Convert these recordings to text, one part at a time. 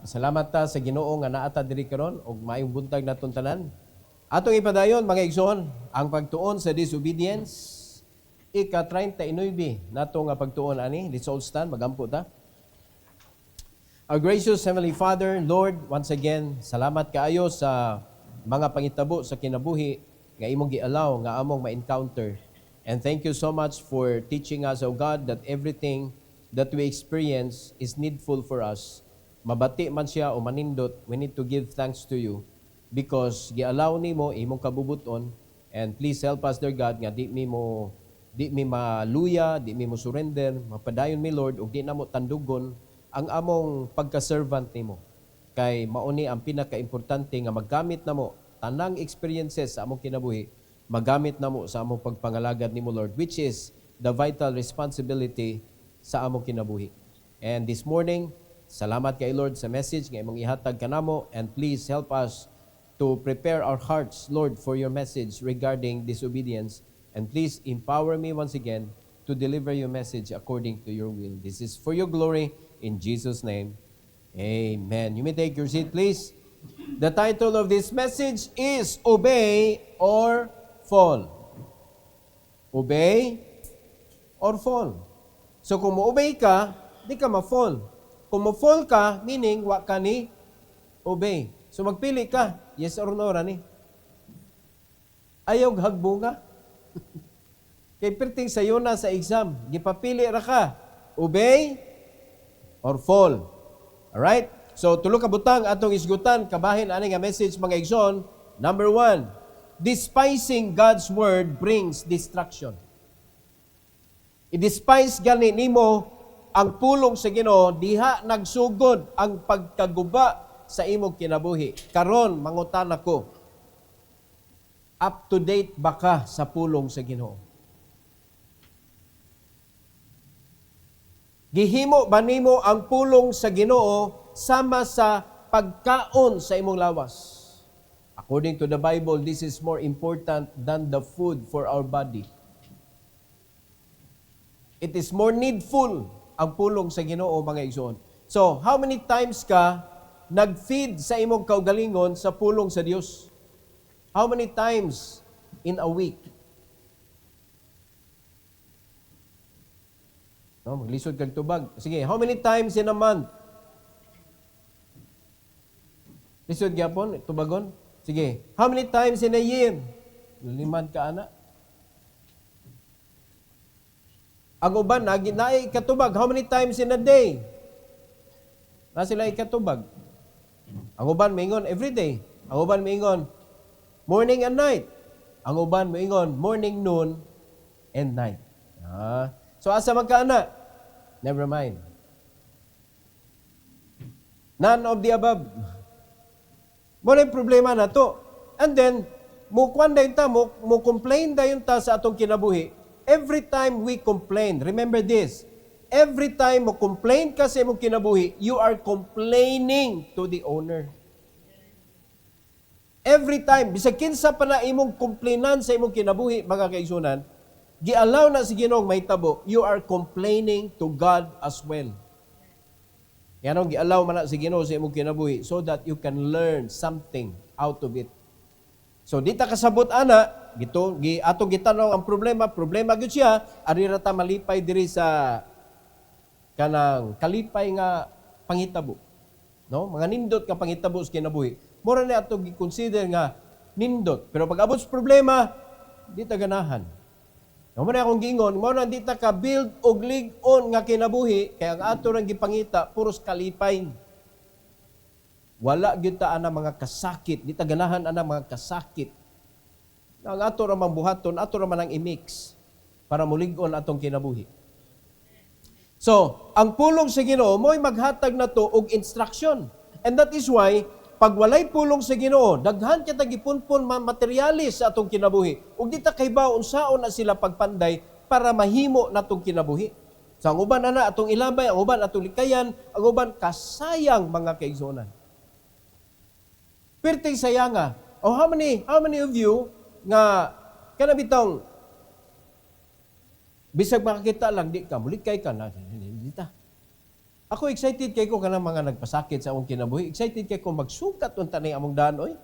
Salamat ta sa Ginoo nga naata diri karon og maayong buntag naton tanan. Atong ipadayon mga igsoon ang pagtuon sa disobedience. Ika-39 nato nga pagtuon ani, let's all stand, magampo ta. Our gracious Heavenly Father, Lord, once again, salamat kaayo sa mga pangitabo sa kinabuhi nga imong gi-allow nga among ma-encounter. And thank you so much for teaching us, O God, that everything that we experience is needful for us. Mabati man siya o manindot, we need to give thanks to you because gi-allow nimo imong kabubuton, and please help us, dear God, nga di mi maluya, di mi mo surrender, mapadayon mi Lord, ug di na mo tandugon ang among pagka-servant nimo. Kay mauni ang pinaka-importante nga maggamit namo tanang experiences sa among kinabuhi, magamit namo sa among pagpangalagad nimo Lord, which is the vital responsibility sa among kinabuhi. And this morning, salamat kay Lord sa message nga imong ihatag kanamo, and please help us to prepare our hearts, Lord, for your message regarding disobedience. And please empower me once again to deliver your message according to your will. This is for your glory, in Jesus' name. Amen. You may take your seat, please. The title of this message is Obey or Fall. Obey or fall. So kung mo-obey ka, di ka ma-fall. Kung ma-fall ka, meaning wa ka ni obey. So magpili ka, yes or no, rani? Ayaw hagbo ka. Kay perting sayo na sa exam, gipapili ra ka, obey or fall. Alright? So tulo ka butang atong isgutan, kabahin ani nga message mga igsoon. Number 1, despising God's word brings destruction. I-despise gani nimo ang pulong sa Ginoo, diha nagsugod ang pagkaguba sa imong kinabuhi. Karon mangutana ko, up to date ba ka sa pulong sa Ginoo? Gihimo ba nimo ang pulong sa Ginoo sama sa pagkaon sa imong lawas? According to the Bible, this is more important than the food for our body. It is more needful ang pulong sa Ginoo mga igsoon. So, how many times ka nag-feed sa imong kaugalingon sa pulong sa Dios? How many times in a week? No, maglisod kag tubag. Sige, how many times in a month? Lisod gyapon, tubagon. Sige, how many times in a year? Liman ka ana. Ang uban naay katubag, how many times in a day? Na sila ikatubag. Ang uban maingon every day. Ang uban maingon morning and night. Ang uban moingon morning, noon, and night. So asa magkaana? Never mind. None of the above. Mo problema na to. And then, mukuan dayon ta, mo complain dayon ta sa atong kinabuhi. Every time we complain, remember this, every time mo complain ka sa imong kinabuhi, you are complaining to the owner. Every time, bisag kinsa pa na imong komplainan sa imong kinabuhi, mga kaigsunan, gi-allow na si Ginoong mahitabo, you are complaining to God as well. Yan ang gi-allow man na si Ginoo sa imong kinabuhi so that you can learn something out of it. So, di ta kasabot ana, atong gitanong ang problema gyud siya, ari ra ta malipay diri sa kanang kalipay nga pangitabo. No? Mga nindot ka pangitabo sa kinabuhi. Mura na ato gi-consider nga nindot. Pero pag abot sa problema, di ta ganahan. Naman na akong gingon, mura na di ta ka-build og lig-on nga kinabuhi, kaya ang ato nang gipangita, puros kalipay. Wala gyud ta ana mga kasakit, di ta ganahan ana mga kasakit. Ang ato ra man buhaton, ato ra man ang i-mix para mulig-on atong kinabuhi. So, ang pulong sa Ginoo mo'y maghatag na to og instruction. And that is why pag walay pulong sa Ginoo, daghan kita gipunpon materialis sa atong kinabuhi. Ug di ta kaybaw unsaon na sila pagpanday para mahimo natong kinabuhi. Sa ang uban ana atong ilabay, ang uban atong likayan, ang uban kasayang mga kaigsunan. Perting sayanga. Oh, how many of you nga kanabitong bisag makakita lang di ka mulikay ka na dita. Ako excited kay ko kanang mga nagpasakit sa akong kinabuhi. Excited kay ko magsukat unta ni among daan oy.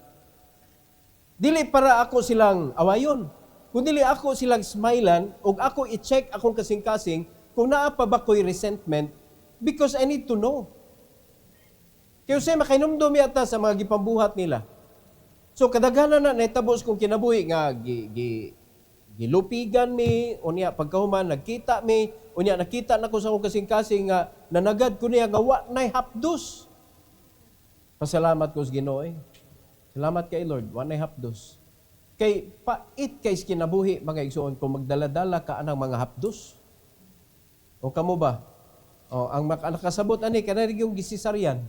Dili para ako silang awayon. Kung dili ako silang smilan ug ako i-check akong kasing-kasing kung naa pa ba ko'y resentment because I need to know. Kaya say makinomdom yata sa mga gipambuhat nila. So kadaghanan na nahitabos kong kinabuhi nga gilupigan mi unya pagkahuman nagkita mi unya nakita nako sa akong kasing-kasing nga nanagad ko niya nga wa nay hapdos. Pasalamat ko sa Ginoo. Salamat kay Lord, wa nay hapdos. Kay pait kay kinabuhi mga igsoon kung magdala-dala ka anang mga hapdos. O kamo ba? O ang nakasabot ani kanang yung gisisaryan.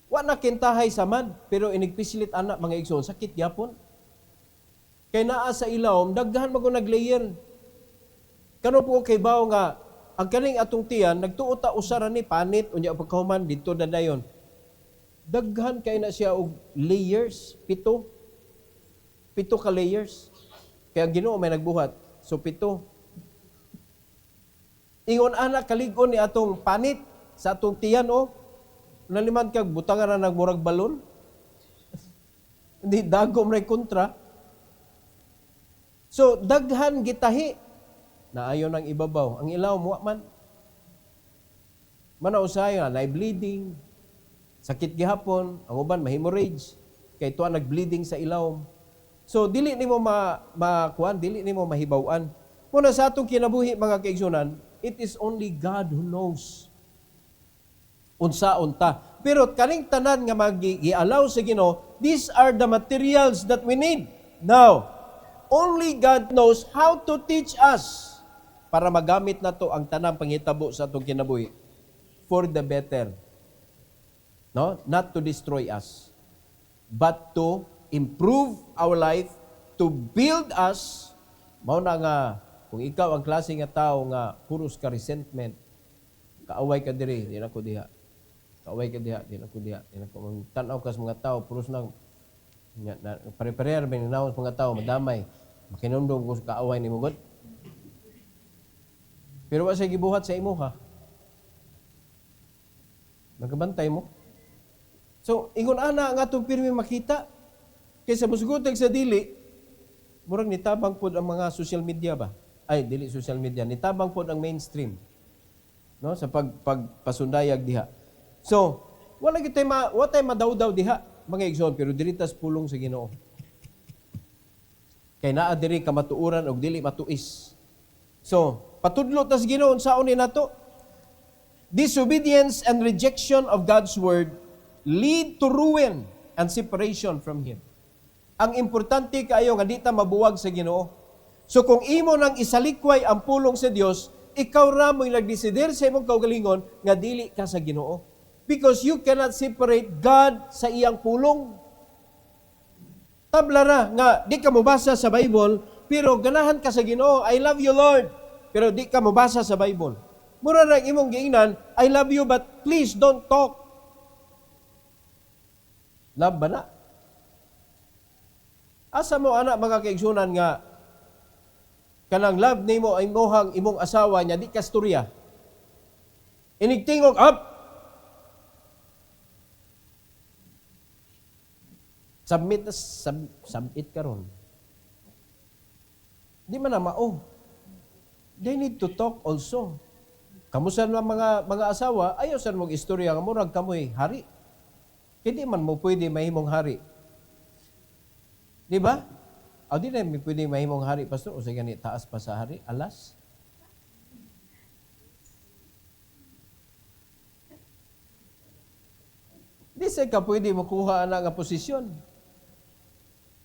Wa na kintahay samad pero inigpisilit anak mga igsoon sakit gyapon. Kay naa sa ilawom daghan mago naglayer. Kano po kay bawo nga ang kaning atong tiyan nagtuo ta usaran ni panit unya pagkahuman didto dadayon. Daghan kay na siya og layers, pito ka layers. Kaya Ginoo may nagbuhat. So 7. Ingon anak kalig-on ni atong panit sa atong tiyan o. Naliman kag butangan na nagmurag balon. Hindi dago may kontra. So daghan gitahi na ayon ang ibabaw. Ang ilaw mo man. Manausay nga, bleeding, sakit gihapon, ang uban ma-hemorrhage, kay tuwa nag-bleeding sa ilawom. So dili nimo makuan, dili nimo mahibaw-an. Muna sa atong kinabuhi mga kaigsunan, it is only God who knows. Unsa-unta. Pero kaning tanan nga magi-allow sa Ginoo, these are the materials that we need. Now, only God knows how to teach us para magamit nato ang tanang panghitabo sa atong kinabuhi for the better. No? Not to destroy us, but to improve our life, to build us. Mao na nga, kung ikaw ang klase nga tao nga puros ka resentment, kaaway ka diri, di na ko diha. Kaaway ka diha, di na ko diha. Di na ko tanaw ka sa mga tao, puros na pare-pareher, may ninawon sa mga tao, madamay. Makinumdum ko sa kaaway ni mo, God. Pero wa siya gibuhat sa imo, ha? Nagabantay mo. So, ingon ana nga itong pirmi makita. Kaysa musgutag sa dili, murag nitabang pod ang mga social media ba? Ay, dili social media. Nitabang pod ang mainstream. No? Sa pagpasundayag diha. So, wala tayo madawdaw diha, mga igsoon, pero dilitas pulong sa Ginoo. Kay naa diri kamatuuran og dili matuis. So, patudlo tas Ginoo unsaon ni nato? Disobedience and rejection of God's word lead to ruin and separation from Him. Ang importante kaayo nga di ta mabuwag sa Ginoo. So kung imo nang isalikway ang pulong sa Dios, ikaw ra mo'y nagdesider sa imong kaugalingon nga dili ka sa Ginoo. Because you cannot separate God sa iyang pulong. Tabla ra nga di ka mobasa sa Bible, pero ganahan ka sa Ginoo. I love you, Lord. Pero di ka mobasa sa Bible. Mura ra imong giingnan, I love you but please don't talk. Love ba na? Asa mo anak mga kaigsunan nga kanang love nimo ay mohang imong asawa niya di ka storya. Inigtingog up. Submit karon. Di man na mao. They need to talk also. Kamusta na mga asawa, ayaw sa mong istorya nga murag kamoy hari. Hindi man mo pwede mahimong hari. Di ba? O di na pwede mahimong hari, pastor, o sige ni taas pa sa hari, alas. Di sa ka pwede makuha na nga posisyon.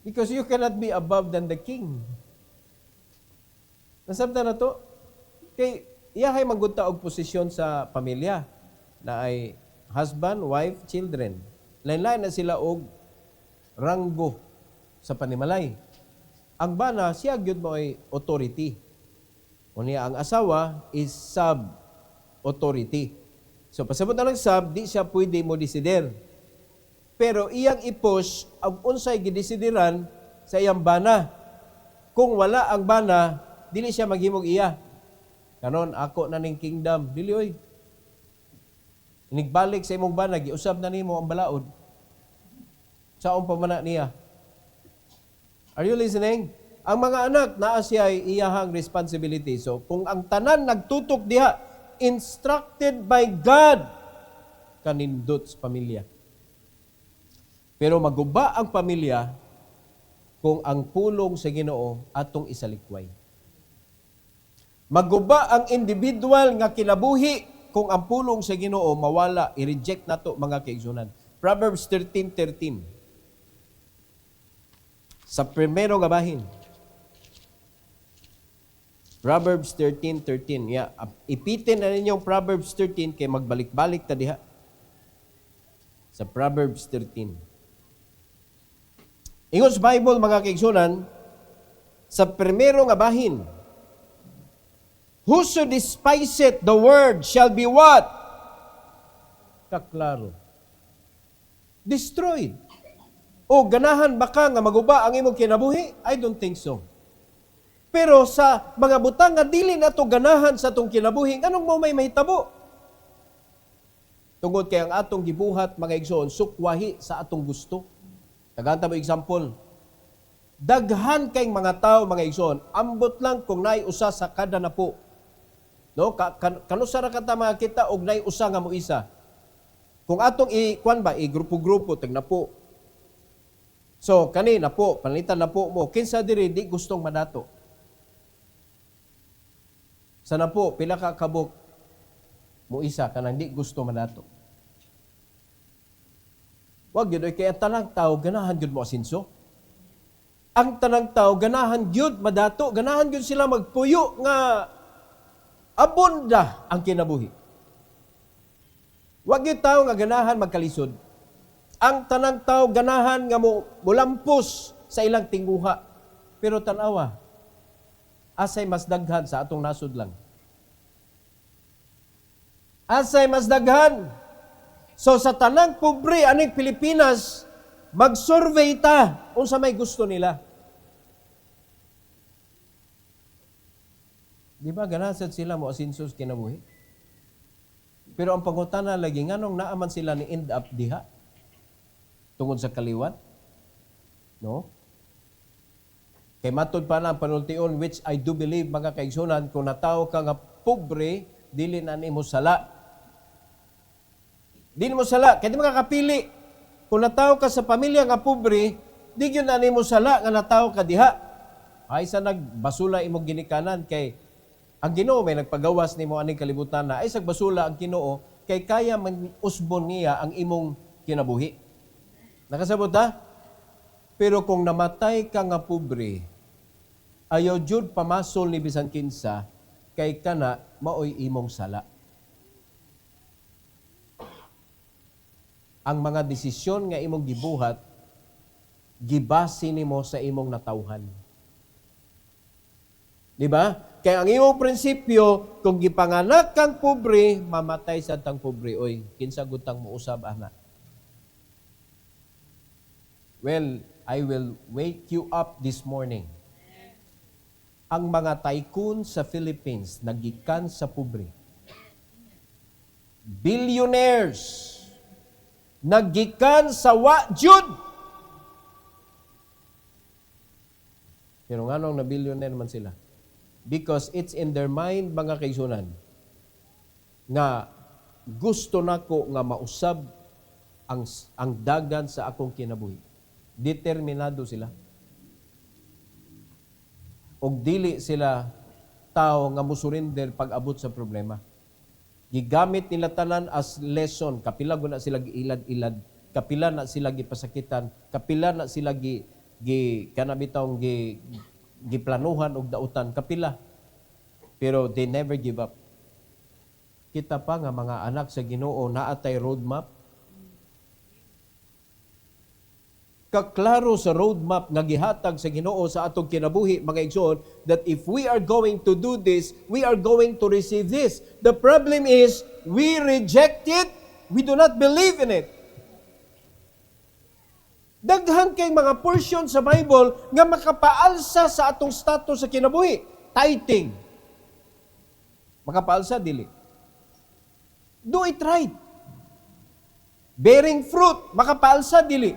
Because you cannot be above than the king. Nasabta na to? Kay iyahay maggunta og posisyon sa pamilya na ay husband, wife, children. Lain-lain na sila og ranggo sa panimalay. Ang bana, siya gyud mo ay authority. Unya ang asawa is sub-authority. So pasabot na ng sub, di siya pwede mo desider. Pero iyang i-push ang unsay gidesideran sa iyang bana. Kung wala ang bana, dili siya maghimog iya. Kanon ako na ning kingdom, dili oy. Inigbalik sa imong bana, giusab na nimo ang balaod. Saon pa man niya? Are you listening? Ang mga anak naa siya iyahang responsibility. So kung ang tanan nagtutok diha, instructed by God, kanindot sa pamilya. Pero maguba ang pamilya kung ang pulong sa Ginoo atong isalikway. Maguba ang individual nga kinabuhi kung ang pulong sa Ginoo mawala, i-reject nato mga kaigsunan. Proverbs 13:13. Sa primero nga bahin. Proverbs 13:13. Yeah, ipitin na ninyong Proverbs 13 kay magbalik-balik ta diha. Sa Proverbs 13. Ingon sa Bible mga kaigsunan, sa primero nga bahin, whoso despiseth the word shall be what? Kaklaro. Destroyed. O ganahan baka nga maguba ang imong kinabuhi? I don't think so. Pero sa mga butang nga dili nato ganahan sa atong kinabuhi, anong mo may mahitabo? Tungod kay ang atong gibuhat mga igsoon sukwahi sa atong gusto. Tagantang mo example. Daghan kayong mga tao mga igsoon, ambot lang kung naay usa sa kada napo. No, kanusa ra kata mga kita og naay usa nga mo isa. Kung atong grupo-grupo tag napo. So kani napo, palitan napo mo, kinsa diri di gustong madato. Sa napo pila ka kabuk mo isa kanang di gusto madato. Wag gyud kay ang tanang tao ganahan gyud mo asinso. Ang tanang tao ganahan gyud madato, ganahan gyud sila magpuyo nga abunda ang kinabuhi. Wag gyud tao nga ganahan magkalisod. Ang tanang tao ganahan nga mo mulampos sa ilang tinguha. Pero tanawa, asay mas daghan sa atong nasud lang. Asay mas daghan. So sa tanang pobre aning Pilipinas, mag-survey ta unsa may gusto nila. Di ba ganahan sila mo asinsos kinabuhi? Pero ang pangutana lagi nganong naaman sila ni end up diha tungod sa kaliwat? No? Kay matud pa lang panultion, which I do believe mga kaigsunan, kung nataw ka nga pobre, dili na nimo sala. Di mo sala, kaya di makakapili. Kung nataw ka sa pamilya nga pobre, di yun na nimo sala nga nataw ka diha. Ay sa nagbasula imong ginikanan kay ang Ginoo may nagpagawas nimo aning kalibutan na ay sa basula ang Ginoo kay kaya man usbon niya ang imong kinabuhi. Nakasabot ha? Pero kung namatay ka nga pobre, ayaw jud pamasol ni bisan kinsa kay kana maoy imong sala. Ang mga desisyon nga imong gibuhat gibase nimo sa imong natawhan. Di ba? Kaya ang imong prinsipyo, kung gipanganak kang pobre, mamatay sa tang pobre. Oy, kinsa gutang mo usab ana? Well, I will wake you up this morning. Ang mga tycoon sa Philippines nagikan sa pobre. Billionaires nagikan sa wajud. Pero nganong na billionaire man sila? Because it's in their mind, mga kaigsunan, nga gusto nako nga mausab ang dagan sa akong kinabuhi. Determinado sila. Og dili sila tao nga musurrender pag-abot sa problema. Gigamit nila tanan as lesson. Kapila na sila giilad-ilad, kapila na sila gipasakitan, kapila na sila kanabitong giplanuhan og dautan, kapila. Pero they never give up. Kita pa nga mga anak sa Ginoo naatay roadmap. Kaklaro sa roadmap nga gihatag sa Ginoo sa atong kinabuhi mga igsoon that if we are going to do this, we are going to receive this. The problem is we reject it. We do not believe in it. Daghan kay mga portion sa Bible nga makapaalsa sa atong status sa kinabuhi. Tithing. Makapaalsa dili. Do it right. bearing fruit, makapaalsa dili.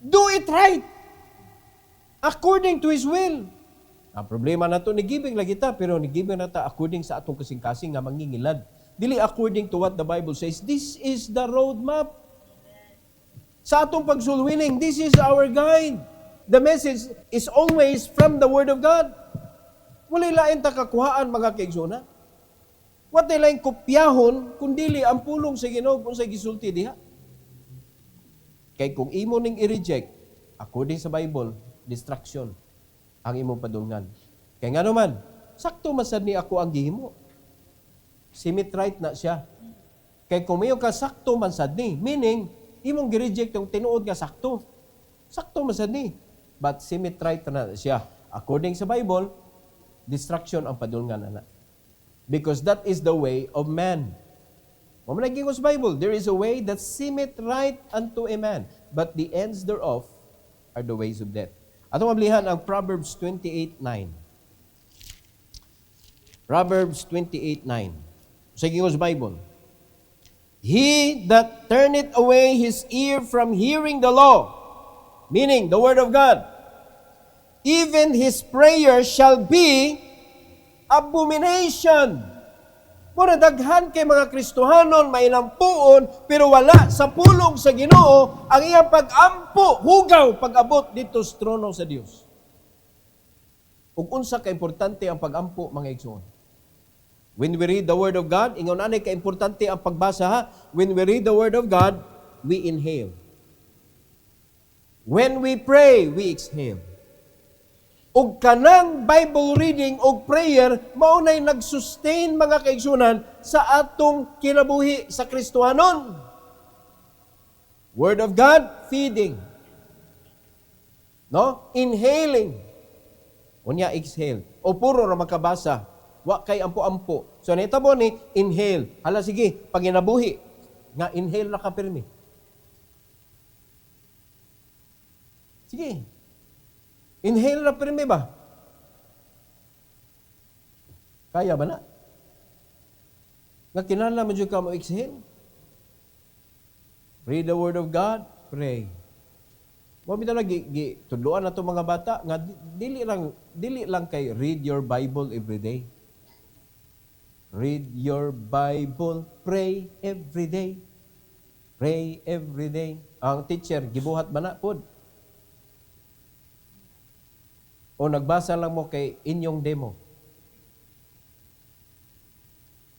Do it right. According to His will. Ang problema na to, nigibing lagi ta, pero nigibing na ta according sa atong kasing-kasing nga mangingilad. Dili according to what the Bible says. This is the roadmap. Sa atong pagsulwining, this is our guide. The message is always from the Word of God. Wala lain ta kakuhaan, mga kaigsoona. What lain kopyahon, kundili ang pulong sa Ginoo kung sa gisulti diha. Kay kung imo ning i-reject, according sa Bible, distraction ang imong padulngan. Kay nga naman, sakto man sad ni ako ang gihimo. Symmetrite na siya. Kay kung mayo ka sakto man sad ni, meaning, imong gi-reject yung tinuod nga sakto. Sakto man sad ni. But symmetrite na siya. According sa Bible, distraction ang padulngan na. Because that is the way of man. Mamanaging sa Bible, there is a way that seemeth right unto a man, but the ends thereof are the ways of death. Atong mablihan ang Proverbs 28:9. Proverbs 28:9. Sa Gingos Bible. He that turneth away his ear from hearing the law, meaning the word of God, even his prayer shall be abomination. Mura daghan kay mga Kristohanon mailampuon pero wala sa pulong sa Ginoo ang iyang pag-ampo, hugaw pag-abot dito sa trono sa Dios. Ug unsa ka importante ang pag-ampo, mga igsoon? When we read the Word of God, ingon ani ka importante ang pagbasa ha. When we read the Word of God, we inhale. When we pray, we exhale. Ug kanang Bible reading ug prayer mao nay nag-sustain, mga kaigsunan, sa atong kinabuhi sa Kristohanon. Word of God, feeding. No? Inhaling. Unya exhale. O puro ra makabasa. Wa kay ampo-ampo. So nitabo ni inhale. Hala sige, panginabuhi nga inhale ra ka pirmi. Sige. Inhale ra pirmi ba? Kaya ba na? Nga kinahanglan man jud ka mo exhale. Read the Word of God, pray. Mo bitaw lagi tudloan nato mga bata nga dili lang kay read your Bible every day. Read your Bible, pray every day. Pray every day. Ang teacher gibuhat ba na pod? O nagbasa lang mo kay inyong demo?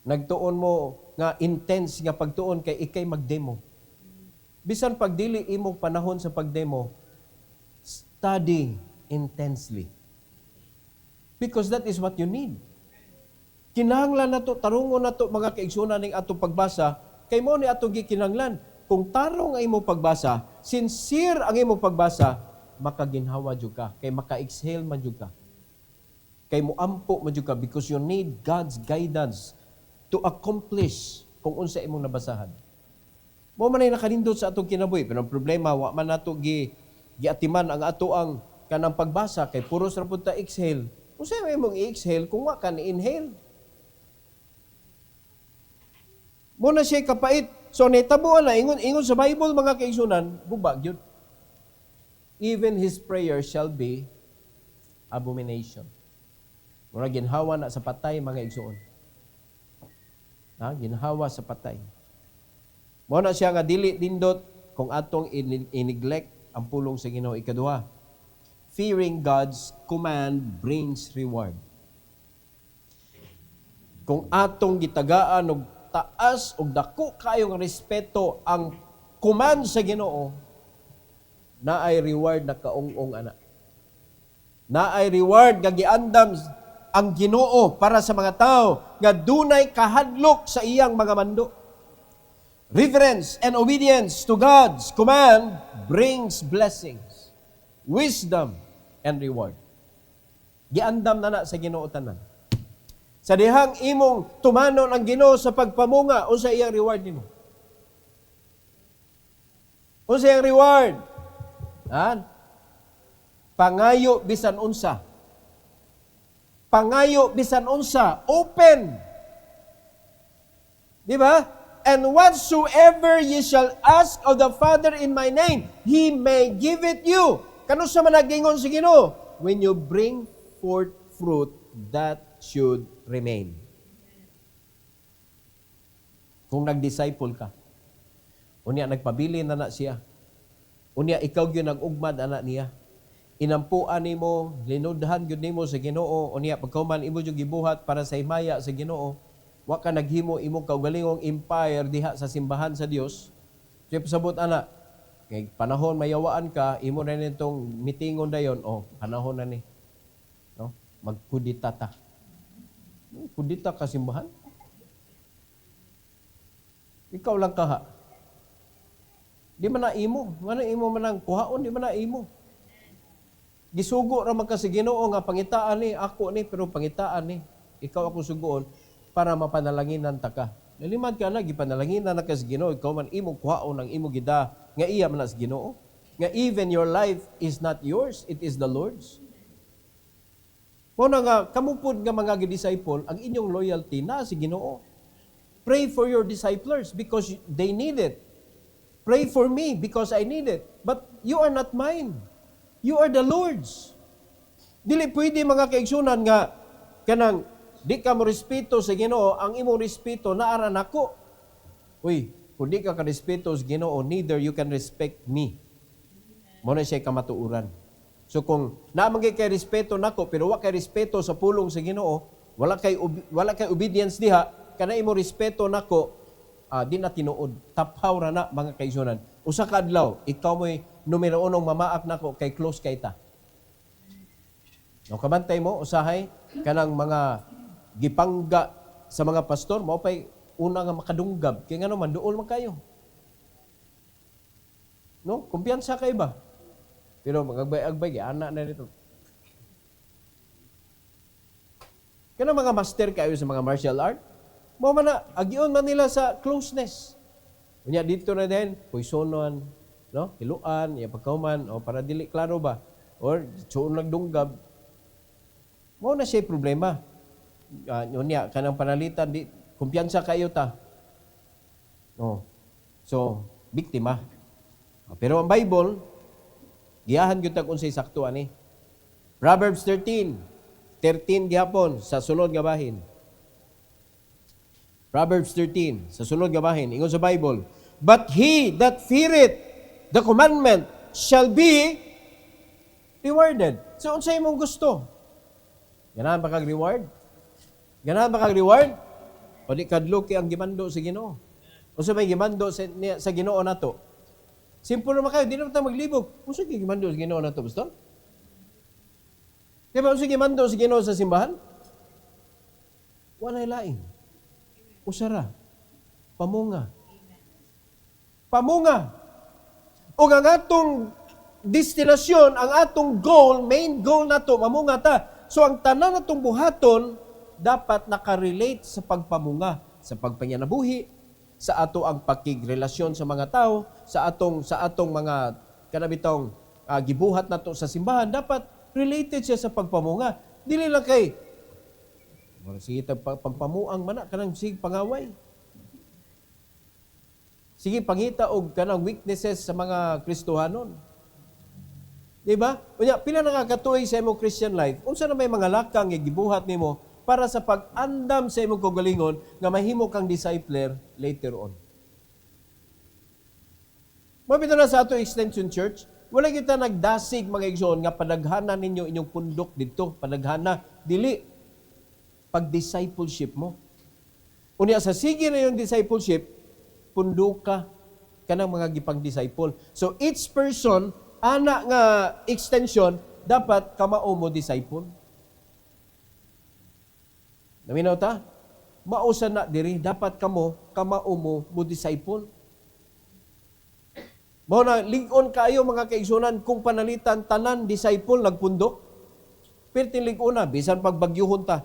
Nagtuon mo nga intense nga pagtuon kay ikay magdemo. Bisan pag dili imong panahon sa pagdemo, study intensely. Because that is what you need. Kinahanglan nato, tarungon nato mga kaigsunan ning atong pagbasa, kay mo ni atong gikinahanglan. Kung tarong ang imong pagbasa, sincere ang imong pagbasa, makaginhawa jud ka, kay maka-exhale man jud ka. Kay moampo man jud ka because you need God's guidance to accomplish kung unsa imong nabasahan. Mo man ay nakanindot sa atong kinabuhi, pero ang problema wa man nato giatiman ang ato ang kanang pagbasa kay puros ra pud ta exhale. Unsa imong i-exhale kung wa ka ni-inhale? Muna siya kapait. So, nitabuan na, ingon sa Bible, mga kaigsunan, bubag yun. Even his prayer shall be abomination. Muna ginhawa na sa patay, mga igsuon. Ginhawa sa patay. Muna siya nga dili dindot kung atong in-neglect ang pulong sa Ginoo. Ikaduha, fearing God's command brings reward. Kung atong gitagaan og taas o dako kayong respeto ang command sa Ginoo, na ay reward na kaong-ong ana. Na ay reward nga giandam ang Ginoo para sa mga tao nga dunay kahadlok sa iyang mga mando. Reverence and obedience to God's command brings blessings, wisdom, and reward. Giandam na sa Ginoo tanan. Sa dihang imong tumanon ang Ginoo sa pagpamunga, unsa iyang reward nimo? Unsa iyang reward? Pangayo bisan unsa. Pangayo bisan unsa. Open. Di ba? And whatsoever ye shall ask of the Father in my name, He may give it you. Kano sa managingon sa Ginoo? When you bring forth fruit that should remain. Kung nag-disciple ka, unya nagpabili na siya, unya ikaw gyud nag-ugmad ana niya, inampuan nimo, linudhan gyud nimo sa Ginoo, unya pagkauman imo gyud gibuhat para sa himaya sa Ginoo, wa ka naghimo imong kaugalingong empire diha sa simbahan sa Dios. So pasabot ana, kay panahon mayawaan ka, imo na nitong mitingon dayon, panahon na ni. No? Magkudita ta. Kudita ka simbahan? Ikaw lang kaha. Di man na imo. Nga na imo man ang kuhaon, di man na imo. Gisugo ra man ka sa Ginoo nga pangitaan ni ako ni pero pangitaan ni ikaw ako sugoon para mapanalanginan ta ka. Nalimad ka na gipanalanginan na ka sa Ginoo, ikaw man imo kuhaon ang imo gida nga iya man sa Ginoo. Nga even your life is not yours, it is the Lord's. Muna nga kamupod nga mga disciple, ang inyong loyalty na sa Ginoo. Pray for your disciples because they need it. Pray for me because I need it. But you are not mine. You are the Lord's. Dili pwede mga kaigsunan nga kanang di ka mo respeto sa Ginoo, ang imong respeto naara nako. Uy, kung di ka ka-respeto sa Ginoo, neither you can respect me. Mo na siya kamatuuran. So kung naamang kay respeto nako pero wa kay respeto sa pulong sa Ginoo, wala kay obedience diha, kana imo respeto nako, di na tinuod. Taphaw ra na mga kaigsunan. Usa ka adlaw, ikaw mo'y numero unong mamaak nako kay close kay ta. No kabantay mo usahay kanang mga gipangga sa mga pastor mao pay una nga makadunggab kay ngano man duol man kayo. No, kumpiyansa kay ba? Pero magagbay-agbay ana na dito. Kana mga master kayo sa mga martial art, mao man na agion man nila sa closeness. Unya dito na din poisonon, no? Hiluan, ya pagkauman o para dili klaro ba? Or suon lang dunggab. Mao na siya problema. Unya kanang panalitan di kumpiyansa kayo ta. No. So, biktima. Pero ang Bible giyahan gyud tag unsay sakto ani. Proverbs 13 gihapon sa sulod nga bahin. Proverbs 13, sa sulod nga bahin, ingon sa Bible, but he that feareth the commandment shall be rewarded. So, unsay imong gusto? Ganahan ba kag reward? Ganahan ba kag reward? O di kadluki ang gimando sa Ginoo? Unsa may gimando sa Ginoo nato? Simple naman kayo, di naman tayo maglibog. Unsa may gimando sa Ginoo nato, Pastor? Di ba unsa gimando sa Ginoo sa simbahan? Walay lain. Usara, pamunga. Pamunga. O ang atong destinasyon, ang atong goal, main goal na to, mamunga ta. So ang tanan natong buhaton, dapat nakarelate sa pagpamunga, sa pagpanginabuhi, sa ato ang pakigrelasyon sa mga tao, sa atong mga kanabitong gibuhat nato sa simbahan, dapat related siya sa pagpamunga. Dili lang kay sige pampamuang mana kanang sige pangaway. Sige pangita og kanang weaknesses sa mga Kristohanon. Di ba? Unya pila nakakatuig sa imong Christian life, unsa na may mga lakang nga gibuhat nimo para sa pag-andam sa imong kaugalingon nga mahimo kang discipler later on. Mabito na sa ato Extension Church, wala kita nagdasig mga igsoon nga padaghana ninyo inyong pundok dito, padaghana dili pag-discipleship mo. Unya sa sige na yung discipleship, pundo ka kanang mga gipang-disciple. So each person, ana nga extension, dapat kamao mo disciple. Naminaw ta? Mausa na diri, dapat kamao mo disciple. Mao na lig-on kayo mga kaigsunan kung panalitan tanan disciple nagpundok. Pertin lig-on na bisan pagbagyuhon ta.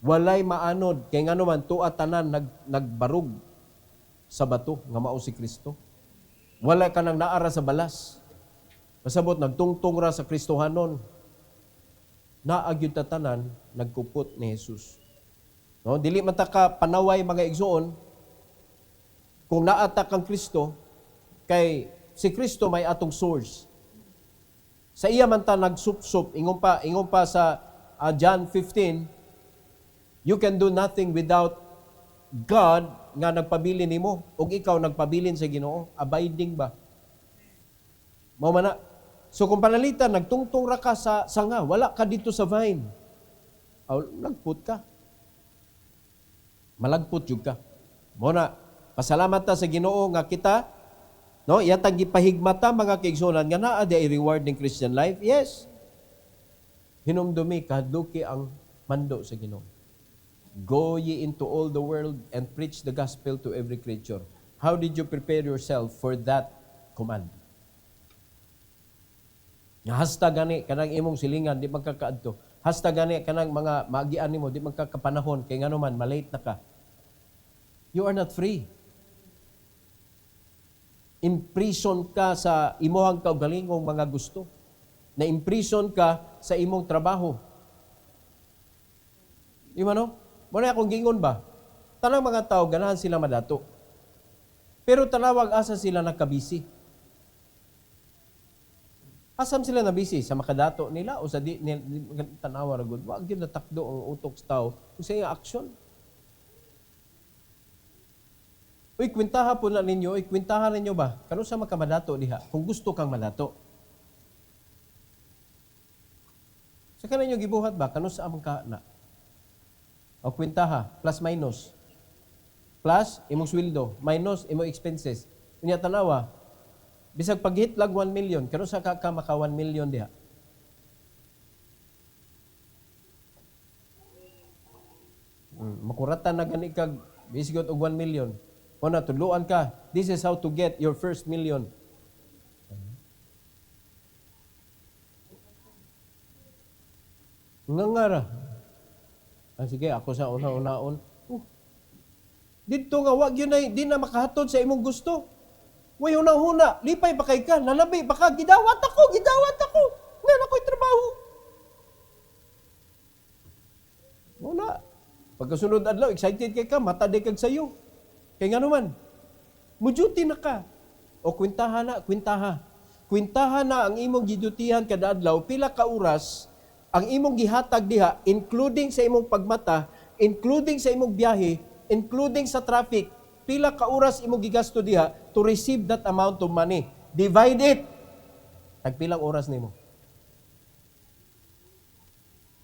Walay maanod kay ngano man tuwa tanan nagbarug sa bato nga mao si Kristo. Wala ka nang naara sa balas. Pasabot nagtungtong ra sa Kristohanon. Naagyud ta tanan nagkupot ni Jesus. No, dili man ta ka panaway mga igsoon kung naata kang Kristo kay si Kristo may atong source. Sa iya man ta nagsupsup ingon pa sa John 15, you can do nothing without God nga nagpabilin nimo ug ikaw nagpabilin sa Ginoo. Abiding ba? Mao man na. So kung panalitan nagtungtong ra ka sa sanga, wala ka dito sa vine. Aw nagput ka. Malagput jud ka. Mao na, pasalamat ta sa Ginoo nga kita no, yatang gipahigmata mga kaigsunan nga naa di ay reward ng Christian life. Yes. Hinumdumi kaduki ang mando sa Ginoo. Go ye into all the world and preach the gospel to every creature. How did you prepare yourself for that command? Hasta gani kanang imong silingan di magkakaadto. Hasta gani kanang mga maagian nimo di magkakapanahon kay ngano man malate na ka. You are not free. Imprison ka sa imong kaugalingong mga gusto. Na-imprison ka sa imong trabaho. Di ba no? Muna akong gingon ba? Tanang mga tao, ganahan sila madato. Pero tanawag asa sila nakabisi. Asam sila nabisi? Sa makadato nila o sa tanawa ragod? Wag yun natakdo ang utok sa tao kung sa iyang aksyon. Uy, kwintaha po na ninyo. Uy, kwintaha ninyo ba? Kano sa makamadato diha? Kung gusto kang madato. Sa kaninyo gibuhat ba? Kano sa amang na? O kwintaha, plus minus. Plus, imong sweldo. Minus, imong expenses. Unya tanawa, bisag paghit lag 1 million, kano sa ka maka 1 million diha? Makuratan na gani kag bisigot og 1 million. O na, tuluan ka. This is how to get your first million. Ngangara. Sige, ako sa una-unaon. Dito nga, wag yun ay, di na makahatod sa imong gusto. Way hunang-huna, lipay pa kay ka, nalabi, baka gidawat ako. Ngayon ako'y trabaho. Muna. Pagkasunod adlaw, excited kay ka, mataday kag sayo. Kaya nga naman, muduty na ka. O kwintaha na, kwintaha. Kwintaha na ang imong gidutihan kada adlaw, pila ka oras, ang imong gihatag diha, including sa imong pagmata, including sa imong biyahe, including sa traffic, pila ka oras imong gigasto diha to receive that amount of money. Divide it. Tagpilang oras nimo.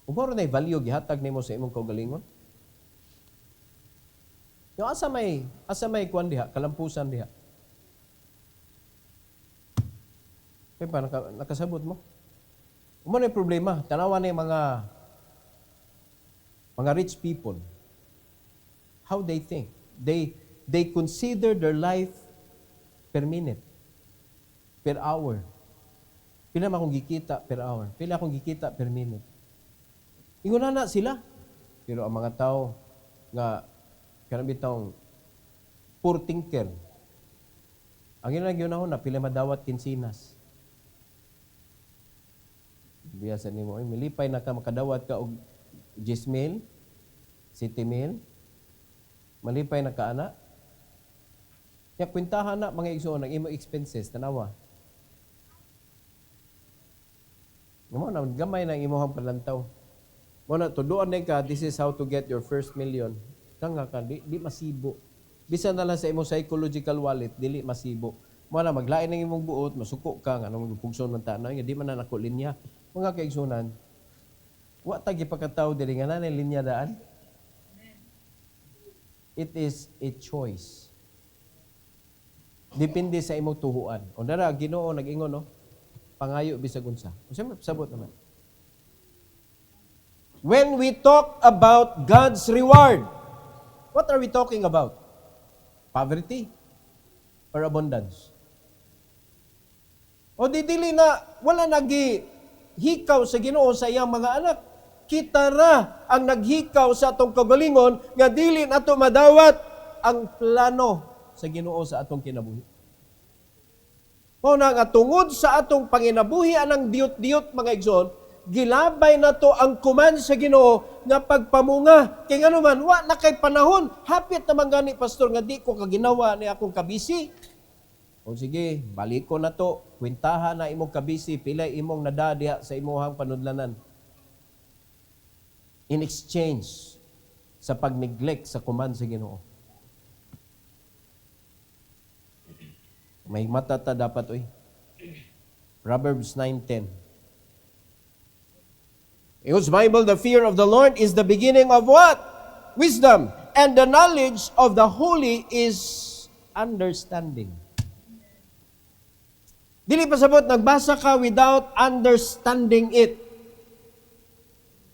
Ugoro na value gihatag nimo sa imong kaugalingon. Yung asa may kuan diha, kalampusan diha. Kaya pa nakasabot mo? Umano yung problema, tanawan na mga rich people. How they think. They consider their life per minute, per hour. Pila man akong gikita per hour, pila akong gikita per minute. Inguna na sila. Pero ang mga tao nga kanang bitong poor thinker, ang ginagyon na pila madawat kinsinas. Biasa nimo ay milipay na ka makadawat ka og 10,000, 7,000. Malipay na ka ana. Ya kwintahan na mga igsoon ang imong expenses tanawa. Mo na gamay na imong palantaw. Mo na tuduan day ka, this is how to get your first million. Kanga ka di masibo. Bisan na lang sa imong psychological wallet dili masibo. Mo na maglain ng imong buot, masuko ka nga nang pugson man ta na di man na nako linya. Mga kaigsunan, wa ta gipakataw dili nga nanay linya daan. It is a choice. Depende sa imong tuhuan. O dara Ginoo nag-ingon no, pangayo bisag unsa. Unsa may sabot naman. When we talk about God's reward, what are we talking about? Poverty or abundance? O dili na wala hikaw sa Ginoo sa iyang mga anak. Kita ra ang naghikaw sa atong kagalingon nga dili nato madawat ang plano sa Ginoo sa atong kinabuhi. Mao na nga tungod sa atong panginabuhi anang diot-diot mga igsoon, gilabay na to ang command sa Ginoo nga pagpamunga. Kay ngano man, wa na kay panahon. Hapit naman gani, pastor, nga di ko kaginawa ni akong kabisi. O sige, balik ko na to. Kwentahan na imong kabisi, pilay imong nadadiha sa imuhang panudlanan. In exchange sa pag-neglect sa command sa Ginoo. May matata dapat, oy. Proverbs 9:10. In God's Bible, the fear of the Lord is the beginning of what? Wisdom. And the knowledge of the holy is understanding. Dili pasabot nagbasa ka without understanding it.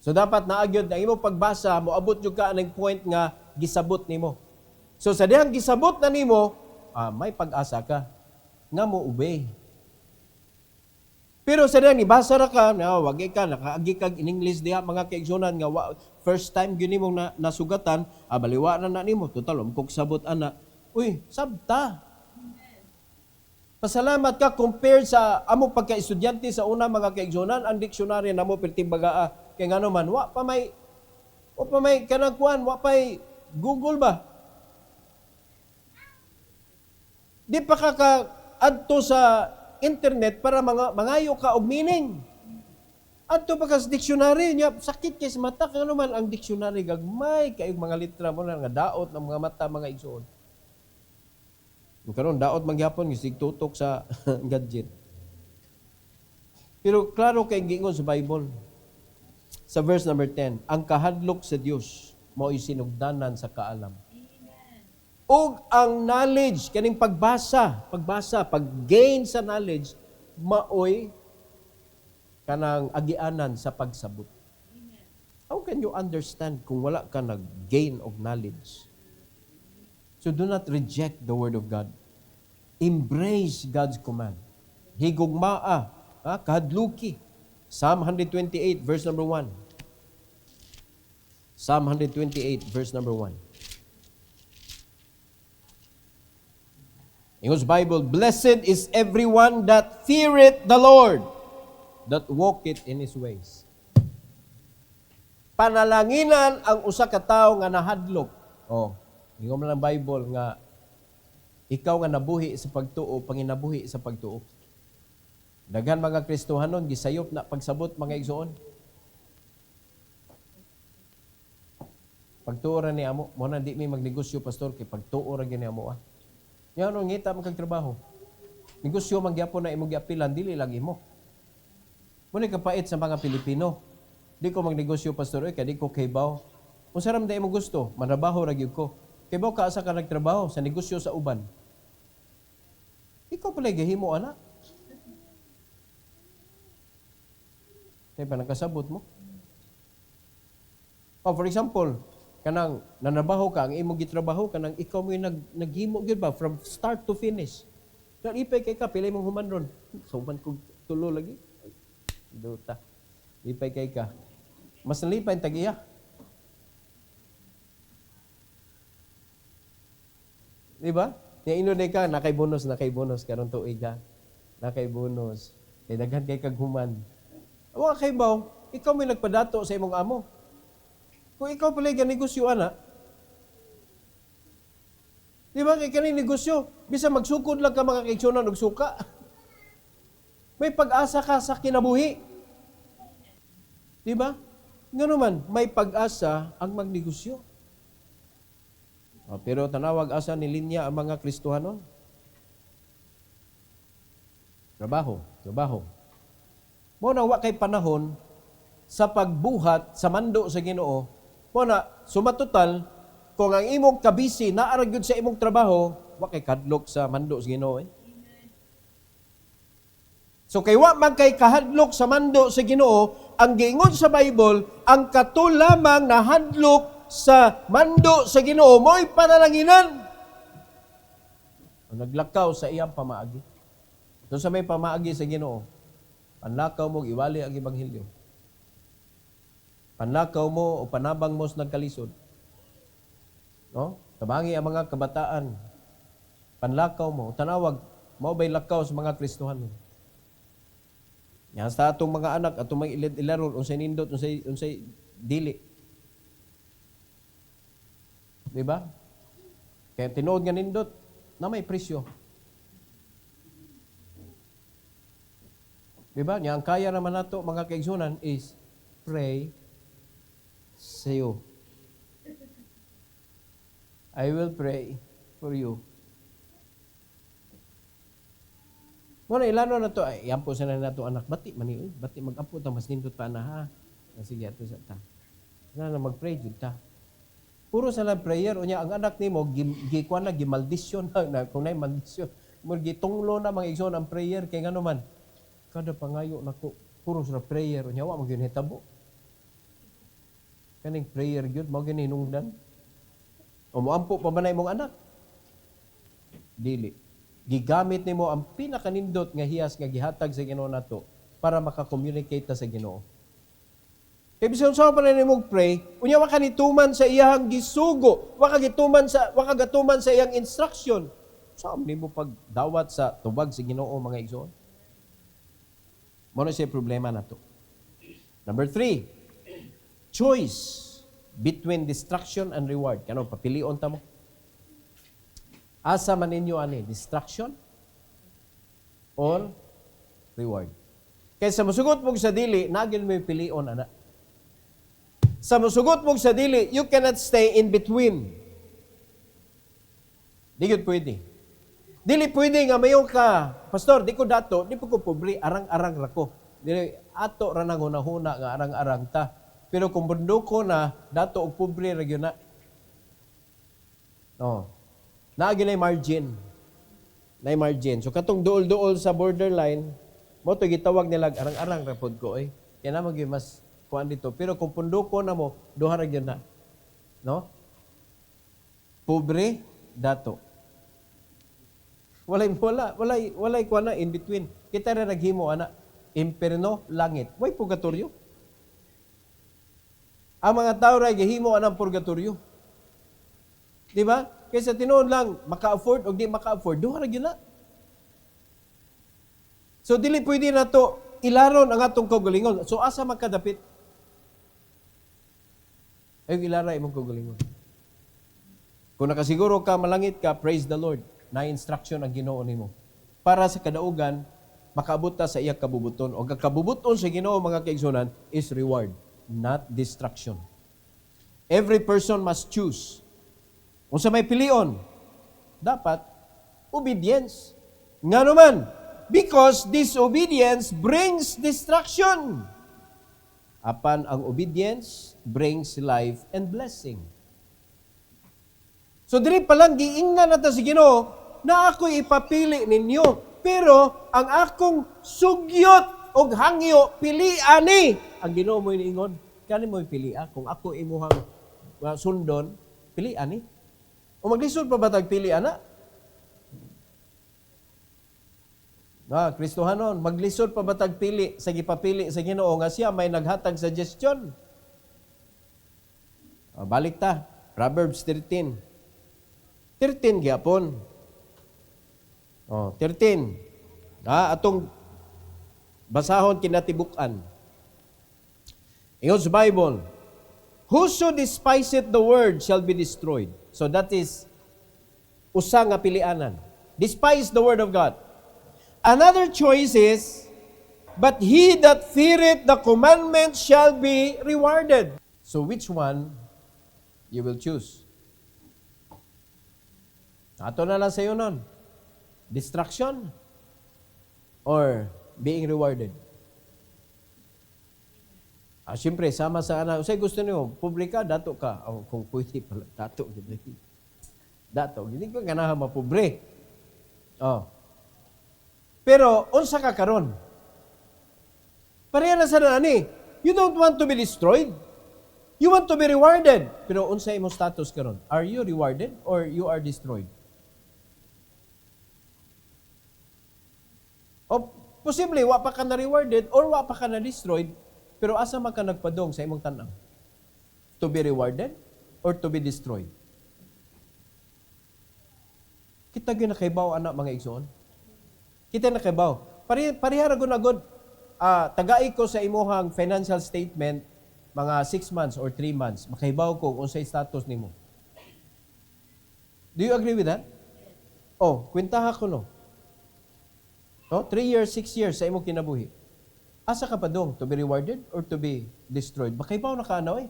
So dapat naagyod na imo pagbasa, moabot jud ka ang point nga gisabot nimo. So sa dihang gisabot na nimo, may pag-asa ka nga mo obey. Pero sa dihang ibasa ra ka, wag ka nakaagi kag in English diha mga kaigsunan nga first time gyud nimo nasugatan, baliwa na nimo total kog sabot ana. Uy, sabta. Pasalamat ka compared sa amo pagka-estudyante sa una mga kaigsunan, ang dictionary namo perting bagaa. Kaya nga naman, wa pa may kanang kuan, wa pa'y Google ba? Di pa ka adto sa internet para mangayo ka og meaning. Adto pa ka sa dictionary niya, sakit kay sa mata, kaya naman ang dictionary gagmay kayong mga litra mo na nga daot ng mga mata, mga igsoon. Karon daot mangyapon gisig tutok sa gadget. Pero klaro kay gingon sa Bible. Sa verse number 10, ang kahadlok sa Dios mao'y sinugdanan sa kaalam. Og ang knowledge, kaning pagbasa, pag-gain sa knowledge, mao'y kanang agianan sa pagsabot. How can you understand kung wala ka nag-gain of knowledge? So do not reject the Word of God. Embrace God's command. Higugmaa, kahadluki. Psalm 128, verse number 1. Psalm 128, verse number 1. In God's Bible, blessed is everyone that feareth the Lord, that walketh in His ways. Panalanginan ang usa ka tawo nga nahadlok. Ingon man ang Bible nga ikaw nga nabuhi sa pagtuo, panginabuhi sa pagtuo. Daghan mga Kristohanon gisayop na pagsabot mga igsoon. Pagtuo ra ni amo, mo na di mi magnegosyo pastor kay pagtuo ra gyud ni amo Nya no ngita man kag trabaho. Negosyo man gyapon na imong giapilan dili lang imo. Mo ni kapait sa mga Pilipino. Di ko magnegosyo pastor kay di ko kaybaw. Unsa ram da imo gusto? Manrabaho ra gyud ko. Kaybaw ka asa ka nagtrabaho sa negosyo sa uban. Ikaw pala gihimo ana. Kaya pa nagkasabot mo. For example, kanang nanabaho ka, ang imong gitrabaho, kanang ikaw mo yung naghimo gyud ba, from start to finish. Kaya ipay kay ka, pilay mong human ron. So, man kong tulo lagi. Duta. Ipay kay ka. Mas nalipay ang tag-iya. Diba? Yung ino ka, nakay bonus, karon tuig ka. Nakay bonus. Kaya daghan kay kaghuman. Wa kay baw, ikaw may nagpadato sa imong amo. Kung ikaw pala yung negosyo, ana, di ba, kay kaning negosyo, bisa magsukod lang ka mga kaigsunan og suka. May pag-asa ka sa kinabuhi. Di ba? Nga naman, may pag-asa ang magnegosyo. Pero tanawag asa ni linya ang mga Kristohanon. Trabaho. Mo na wa kay panahon sa pagbuhat sa mando sa Ginoo. Mo na sumatotal kung ang imong kabisi naara gyud sa imong trabaho, wa kay kadlok sa mando sa Ginoo. So kay wa man kay kahadlok sa mando sa Ginoo, ang giingon sa Bible, ang kato lamang na hadlok sa mando sa Ginoo mo'y panalanginan. Naglakaw sa iyang pamaagi. So sa may pamaagi sa Ginoo, panlakaw mo, iwali ang Ebanghelyo. Panlakaw mo o panabang mo sa nagkalisod. No? Tabangi ang mga kabataan. Panlakaw mo, tanawag, maubay lakaw sa mga Kristohanon. Yan sa atong mga anak, atong mga ilaron, unsay nindot, unsay dili. Di ba? Kaya tinuod nga nindot, na may presyo. Di ba? Ang kaya naman nato mga kaigsunan is pray sa iyo. I will pray for you. Muna ilano na to, ay ampo sa na nato anak, bati mani, bati mag-ampo ta, mas nindot pa na ha. Sige, ato sa ta. Na mag-pray jud ta. Puro sa lang prayer, unya ang anak nimo gikuan na gimaldisyon na kung nay maldisyon. Mo gitunglo na mga igsoon ang prayer kay ngano man. Kada pangayo nako puro sa prayer unya wa mo gyud hitabo. Kaning prayer gyud mao gyud hinungdan. O moampo pa ba na imong anak? Dili. Gigamit nimo ang pinakanindot nga hiyas nga gihatag sa Ginoo nato para maka-communicate ta sa Ginoo. Kaya bisan sa pa na mong pray, unya wa ka nituman sa iyang gisugo, wa ka gatuman sa iyang instruction. Saan nimo pagdawat sa tubag sa Ginoo mga igsoon? Mo na siya problema nato. Number 3, choice between distraction and reward. Kano papilion ta mo? Asa man ninyo ani, distraction or reward? Kaysa musugot mo sa dili, nagil mo pilion ana. Sa musugot mo sa dili, you cannot stay in between. Di yun pwede. Dili pwede nga mayo ka, Pastor, di ko dato, di po ko pobre, arang-arang rako. Dili, ato ra nang hunahuna nga arang-arang ta. Pero kung bundo ko na, dato og pobre ra gyud na. No. Naagi na margin. Na margin. So katong duol-duol sa borderline, mo to gitawag nila arang-arang ra pod ko eh. Kaya na magyud mas kuan dito. Pero kung pundo ko na mo, duha ra gyud na. No? Pobre, dato. Walay kuan na in between. Kita ra naghimo ana, imperno, langit. Way purgatorio. Ang mga tao ra gihimo anang purgatorio. Di ba? Kaysa tinuod lang maka-afford o di maka-afford, duha ra gyud na. So dili pwede na to ilaron ang atong kaugalingon. So asa magkadapit? Ay ilara imong kaugalingon. Kung nakasiguro ka malangit ka, praise the Lord. Na instruction ang Ginoo nimo. Para sa kadaugan makaabot ta sa iyang kabubuton. O kabubuton sa Ginoo mga kaigsunan is reward, not distraction. Every person must choose. Kung sa may pilion, dapat obedience. Nga naman, because disobedience brings distraction. Apan ang obedience brings life and blessing. So diri pa lang giingnan nato sa Ginoo na ako'y ipapili ninyo. Pero ang akong sugyot o hangyo pilian ni. Ang Ginoo mo iniingon, kani mo pilia kung ako imuhang sundon, pilian ni. O maglisod pa ba tag pilian na? Kristohanon, maglisod pa ba tag pili sa gipapili sa Ginoo nga siya may naghatag suggestion? Balik ta, Proverbs 13. 13 gyapon. 13. Atong basahon kinatibuk-an. Ingon sa Bible, whoso despiseth the word shall be destroyed. So that is usa nga pilianan. Despise the word of God. Another choice is, but he that feareth the commandment shall be rewarded. So which one you will choose? Ato na lang sa iyo nun. Distraction or being rewarded? Siyempre, sama sa anak. Usay gusto niyo, publika, dato ka. Kung pwede pala, dato. Dato. Hindi ko ganahan mapobre. Pero, unsa ka karon? Pareha na sa nani. You don't want to be destroyed. You want to be rewarded. Pero, unsa imong status karon? Are you rewarded or you are destroyed? O posible, wa pa ka na-rewarded or wa pa ka na-destroyed, pero asa man ka nagpadong sa imong tanaw? To be rewarded or to be destroyed? Kita gyud nakaibaw anak mga igsoon. Kita nakaibaw. Parihara gud na god. tagai ko sa imuhang financial statement mga 6 months or 3 months, makahibaw ko kung unsay status nimo. Do you agree with that? Oh, kwentaha ko no. No, 3 years, 6 years sa imong kinabuhi. Asa ka pa dong? To be rewarded or to be destroyed? Makahibaw na ka ano eh.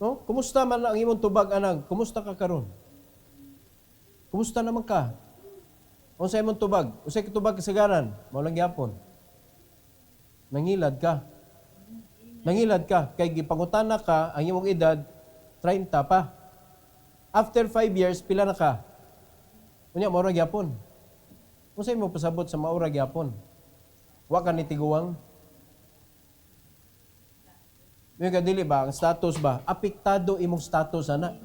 No? Kumusta man ang imong tubag anang? Kumusta ka karon? Kumusta naman ka? Unsa imong tubag? Unsay tubag kasagaran? Mao lang gyapon. Nangilad ka. Nangilad ka kay gipangutana ka ang imong edad 30 pa. After 5 years pila na ka? Unya mao ra gyapon. Unsay imong pasabot sa mao ra gyapon? Wa ka ni tiguang? May kadili ba ang status ba? Apektado imong status ana.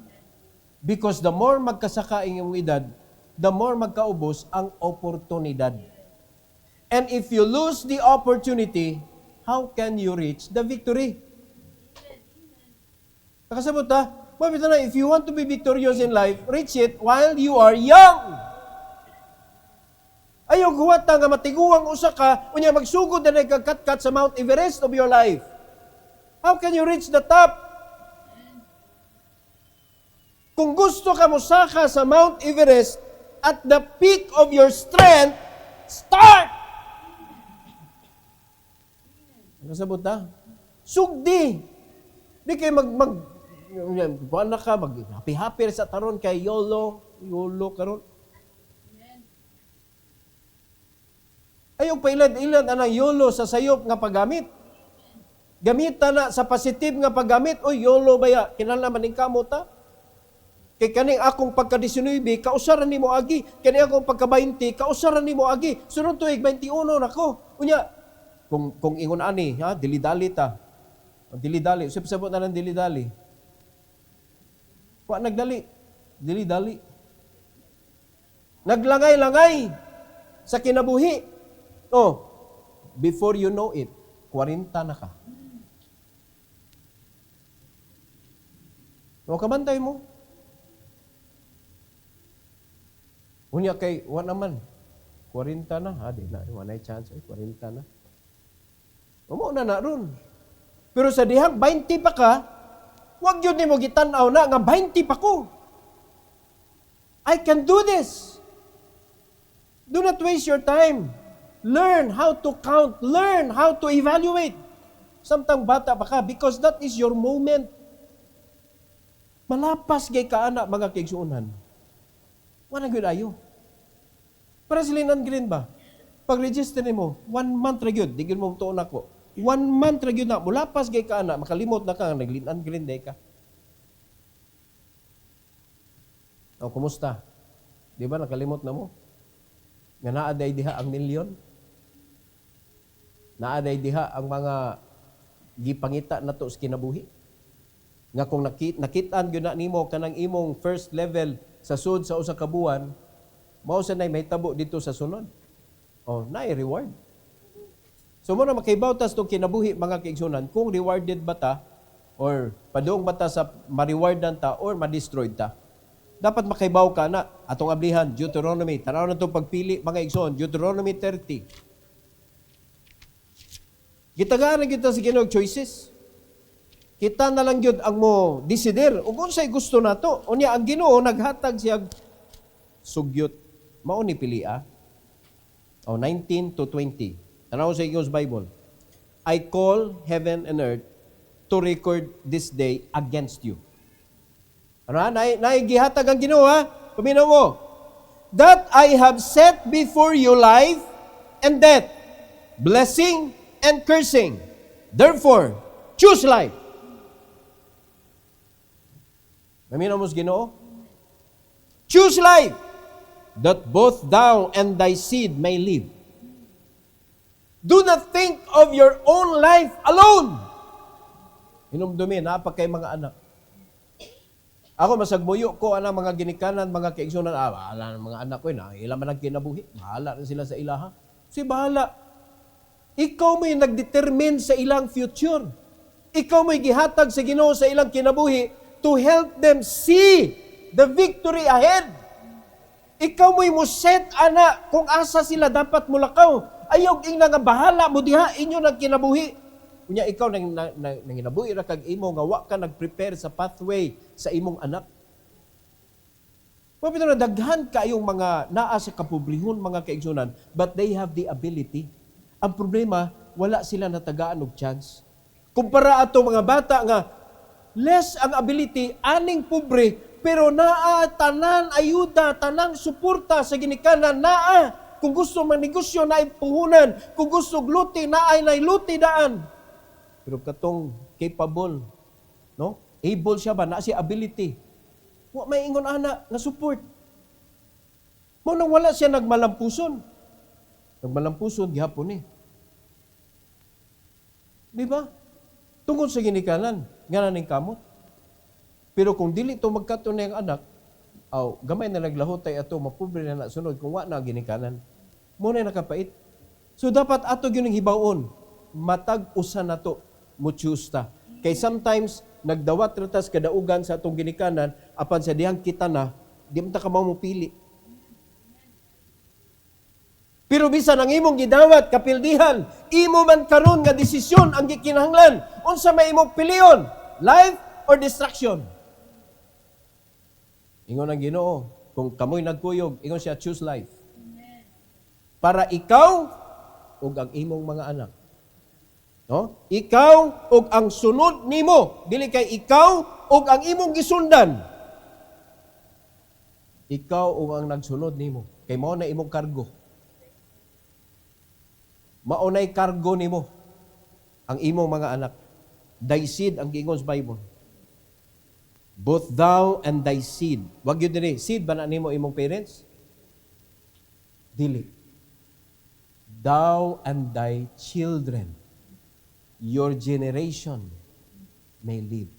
Because the more magkasaka ang imong edad, the more magkaubos ang oportunidad. And if you lose the opportunity, how can you reach the victory? Nakasabot ha? Mabita na, if you want to be victorious in life, reach it while you are young. Ayaw guwata nga matiguang usa ka, unya magsugod na nagkakatkat sa Mount Everest of your life. How can you reach the top? Kung gusto ka mosaka sa Mount Everest at the peak of your strength, start! Nakasabot ha? Sugdi! Di kayo buwan na ka, happy-happy sa taron kay YOLO karon. Ayaw pa ilad anang YOLO sa sayop nga paggamit. Gamita na sa positive nga paggamit, oy YOLO baya, kinahanglan maning kamot ha? Kay kaning akong pagka-19, kausaran nimo agi. Kaning akong pagka-20, kausaran nimo agi. Sunod tuig 21 nako. Unya, kung ingon ani, ha, dili-dali ta. Dili-dali, usab-sabot na ng dili-dali. Wa nagdali. Dili-dali. Naglangay-langay sa kinabuhi. Oh, before you know it, 40 na ka. O kabantay mo. Unya kay, wa naman. 40 na. Ha, di na. Wanay chance. 40 na. Umo na ron. Pero sa dihang 20 pa ka, wag yun ni mo gitanaw na nga 20 pa ko. I can do this. Do not waste your time. Learn how to count. Learn how to evaluate. Samtang bata pa ka because that is your moment. Malapas gay ka anak mga kaigsuunan. Wala gyud ayo. Para silinan green ba? Pag-register nimo, 1 month ra gyud, di gyud mo tuon ako. 1 month ra gyud na mulapas gay ka anak, makalimot na ka naglinan green day ka. O kumusta? Di ba nakalimot na mo? Nga naaday diha ang milyon? Naaday diha ang mga gipangita nato sa kinabuhi? Nga kung nakitaan gyud na nimo kanang imong first level sa sud sa usa ka buwan, mao sa nay mahitabo dito sa sunod. Oh, naay reward. So mo na makaibaw tas tong kinabuhi mga kaigsunan kung rewarded ba ta or padung ba ta sa ma-rewardan ta or ma-destroyed ta. Dapat makaibaw ka na atong ablihan Deuteronomy. Tanaw na itong pagpili mga igsoon, Deuteronomy 30. Gitagaan na kita sa Ginoo choices. Kita na lang yun ang mo decider. Ug unsay gusto nato. Unya ang Ginoo naghatag siya sugyot. Mao ni pilia. 19 to 20. Tanaw sa Ginoo's Bible. I call heaven and earth to record this day against you. Ano? Naigihatag ang Ginoo ha? Paminaw mo. That I have set before you life and death, blessing and cursing. Therefore, choose life. Paminaw mo sa Ginoo. Choose life, that both thou and thy seed may live. Do not think of your own life alone. Hinumdumi, napag kay mga anak. Ako masagbuyo ko ana mga ginikanan, mga kaigsunan, bahala ng mga anak ko na ila man kinabuhi. Bahala na sila sa ilaha. Si bahala. Ikaw mo yung nagdetermine sa ilang future. Ikaw mo yung gihatag sa Ginoo sa ilang kinabuhi to help them see the victory ahead. Ikaw mo set ana kung asa sila dapat mulakaw. Ayaw ing nga bahala mo diha inyo nagkinabuhi. Kunya ikaw nanginabuhi ra kag imo nga wa ka nagprepare sa pathway sa imong anak. Mabito na daghan kayong mga naa sa kapobrehon mga kaigsunan, but they have the ability. Ang problema, wala sila natagaan og chance. Kumpara ato mga bata nga less ang ability, aning pobre, pero naa tanan ayuda, tanang suporta sa ginikanan, naa. Kung gusto magnegosyo, naay puhunan. Kung gusto gluti, naay luti daan. Pero katong capable, no? Able siya ba? Na siya ability. Wa may ingon ana nga support. Mo nang wala siya nagmalampuson. Nagmalampuson gihapon eh. Di ba? Tungkol sa ginikanan, nga ning kamot. Pero kung dili to magkato na yung anak, gamay na naglahotay ato, mapobre na sunod kung wa na ginikanan. Muna nakapait. So dapat ato gyud hibawon, matag usa nato mo chusta. Kay sometimes nagdawat ratas kadaugan sa atong ginikanan apan sa dihang kita na di man ta ka mo pili. Pero bisan ang imong gidawat kapildihan, imo man karon nga desisyon ang gikinahanglan. Unsa may imong piliyon? Life or destruction? Ingon ang Ginoo, kung kamoy nagkuyog, ingon siya choose life. Para ikaw ug ang imong mga anak. No? Ikaw ug ang sunod nimo, dili kay ikaw ug ang imong gisundan. Ikaw ug ang nagsunod nimo, kay mao na imong kargo. Maunay kargo nimo ang imong mga anak. Thy seed ang giingon sa Bible. Both thou and thy seed. Wag yun din seed ba na nimo imong parents? Dili. Thou and thy children, your generation may live.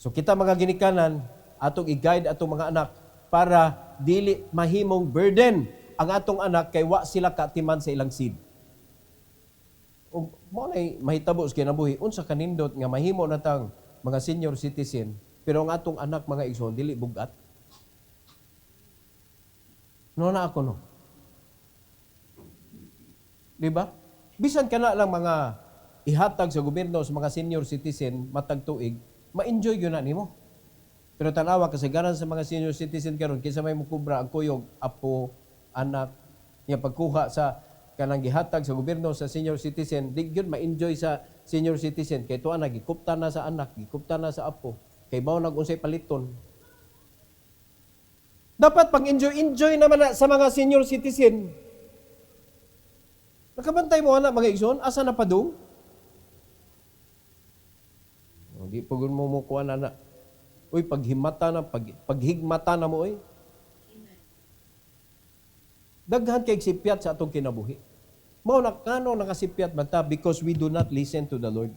So kita mga ginikanan, atong i-guide atong mga anak para dili mahimong burden ang atong anak kay wa sila katiman sa ilang seed. O mo nay mahitabo sa kinabuhi unsa kanindot nga mahimo natang mga senior citizen pero ang atong anak mga igsoon dili bugat. No na ako no. Di ba? Bisan kana lang mga ihatag sa gobyerno sa mga senior citizen matag tuig, ma-enjoy gyud na nimo. Pero tanawa kasagaran sa mga senior citizen karon kinsa may mukubra ang kuyog apo, anak, nga pagkuha sa kanang gihatag sa gobyerno sa senior citizen, di gyud ma-enjoy sa senior citizen kay tuwa na gikupta na sa anak, gikupta na sa apo, kay mao nag-unsay paliton. Dapat pang-enjoy naman na sa mga senior citizen. Nakabantay mo na mga igsoon, asa na padung? Hindi pagod mo kuha na. Uy, paghigmata na mo, uy. Daghan kay sipyat sa atong kinabuhi. Mao na kano nakasipyat man ta because we do not listen to the Lord.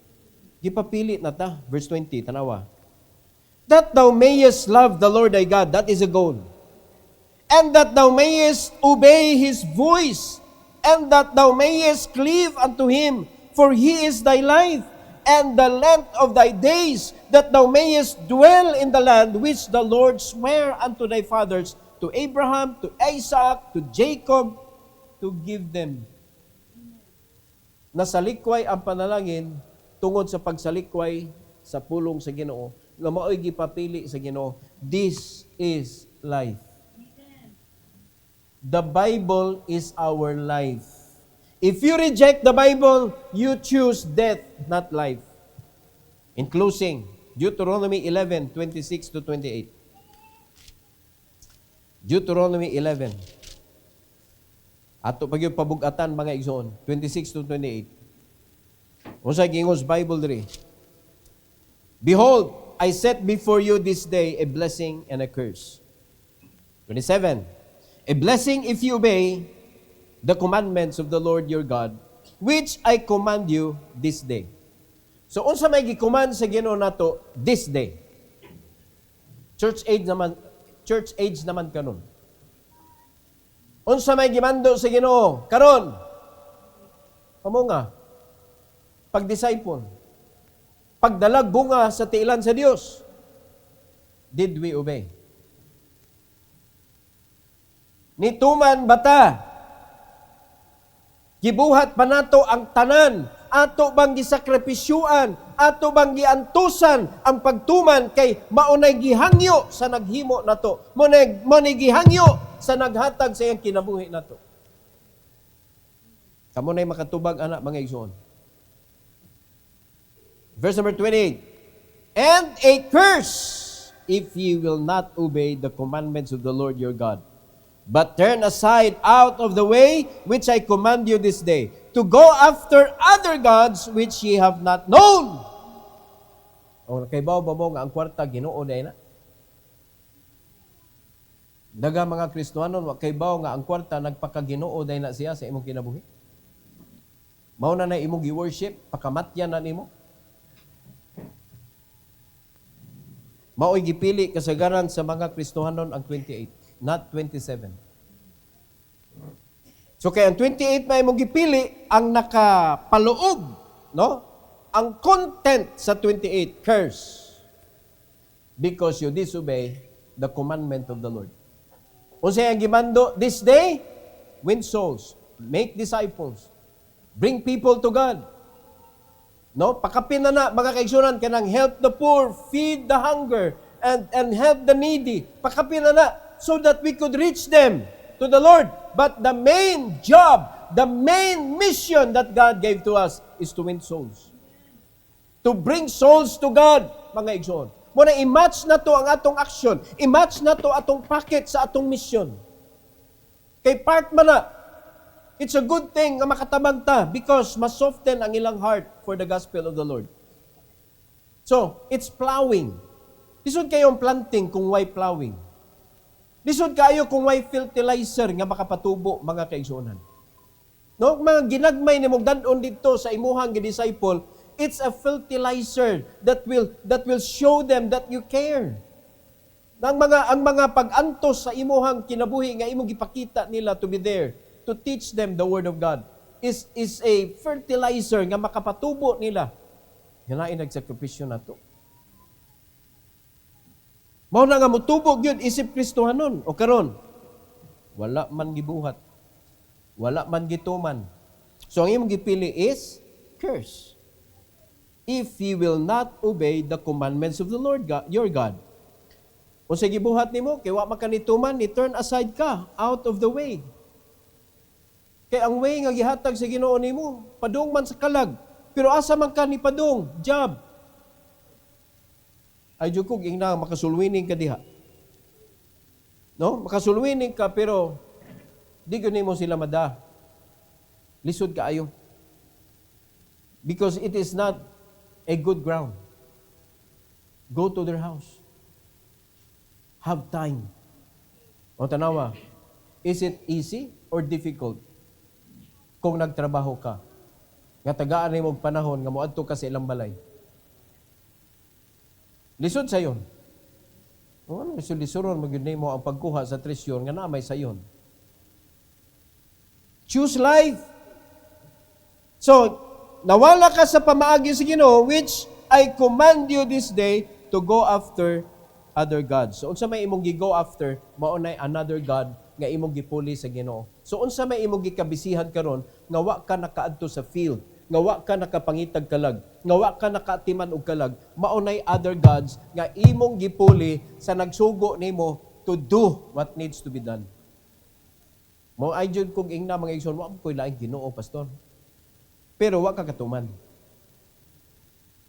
Gipapili na ta, verse 20, tanawa. That thou mayest love the Lord thy God, that is a goal. And that thou mayest obey His voice, and that thou mayest cleave unto Him, for He is thy life, and the length of thy days, that thou mayest dwell in the land which the Lord sware unto thy fathers, to Abraham, to Isaac, to Jacob, to give them. Nasalikway ang panalangin tungod sa pagsalikway sa pulong sa Ginoo, nga mao'y gipapili sa Ginoo. This is life. The Bible is our life. If you reject the Bible, you choose death, not life. In closing, Deuteronomy 11:26 to 28. Deuteronomy 11. Ato pag yung pabugatan mga igsoon, 26 to 28. Unsay gingos Bible diri? Behold, I set before you this day a blessing and a curse. 27. A blessing if you obey the commandments of the Lord your God, which I command you this day. So unsa may gi-command sa Ginoo nato this day? Church age naman kanon. Unsa may gimando sa Ginoo karon? Kamo nga pag-disciple, pagdalag bunga sa tiilan sa Dios. Did we obey? Nituman bata. Gibuhat pa nato ang tanan. Ato bang gisakripisyuan, ato bang giantusan ang pagtuman kay maunay gihangyo sa naghimo nato. Maunay gihangyo sa naghatag sa iyang kinabuhi nato. Kamo nay makatubag anak mga igsoon. Verse number 28. And a curse if ye will not obey the commandments of the Lord your God. But turn aside out of the way which I command you this day, to go after other gods which ye have not known. O kay bawo ba mo nga ang kwarta Ginoo day na? Daga mga Kristiyanon wa kay bawo nga ang kwarta nagpakaginoo day na siya sa imong kinabuhi. Mao na imong gi-worship, pakamatyan na nimo. Mao'y gipili kasagaran sa mga Kristiyanon ang 28, not 27. So kaya ang 28 na imong gipili ang nakapaloob, no? Ang content sa 28, curse. Because you disobey the commandment of the Lord. Unsay ang gimando this day? Win souls, make disciples, bring people to God. No, pakapin na mga kaigsunan kanang help the poor, feed the hunger, and help the needy. Pakapin na so that we could reach them to the Lord. But the main job, the main mission that God gave to us is to win souls. To bring souls to God, mga igsoon. Muna i-match na to ang atong action. I-match na to atong packet sa atong mission. Kay part man na, it's a good thing nga makatabang ta because mas soften ang ilang heart for the gospel of the Lord. So, it's plowing. Lisod kayo ang planting kung why plowing. Lisod kayo kung why fertilizer nga makapatubo mga kaigsuonan. No, mga ginagmay ni mong danon dito sa imuhang disciple, it's a fertilizer that will show them that you care. Ang mga pag-antos sa imuhang kinabuhi nga imong gipakita nila to be there to teach them the word of God is a fertilizer nga makapatubo nila. Hinain nagsakripisyo na to. Mao na nga mutubog yun isip Kristohanon o karon. Wala man gibuhat. Wala man gituman. So ang imong gipili is curse. If ye will not obey the commandments of the Lord God, your God. Kung sa gibuhat nimo kay wa makanituman, ni turn aside ka out of the way. Kay ang way nga gihatag sa Ginoo nimo, padung man sa kalag. Pero asa man ka ni padung, job. Ay jukog ingna makasulwining ka diha. No? Makasulwining ka pero di gyud nimo sila mada. Lisod kaayo. Because it is not a good ground. Go to their house. Have time. O tanawa, is it easy or difficult? Kung nagtrabaho ka, nga tagaan nimo og panahon nga moadto ka sa ilang balay. Lisod sayon. Ano lisod-lisoron magyud nimo ang pagkuha sa tresyon nga namay sayon. Choose life. So, nawala ka sa pamaagi sa Ginoo which I command you this day to go after other gods. So unsa may imong gi-go after, mao nay another god nga imong gipuli sa Ginoo. So unsa may imong gikabisihan karon nga wa ka nakaadto sa field, nga wa ka nakapangitag kalag, nga wa ka nakatiman og kalag, mao nay other gods nga imong gipuli sa nagsugo nimo to do what needs to be done. Mao ay jud kung ingna mga igsoon, wa koy laing Ginoo pastor. Pero wa ka katuman.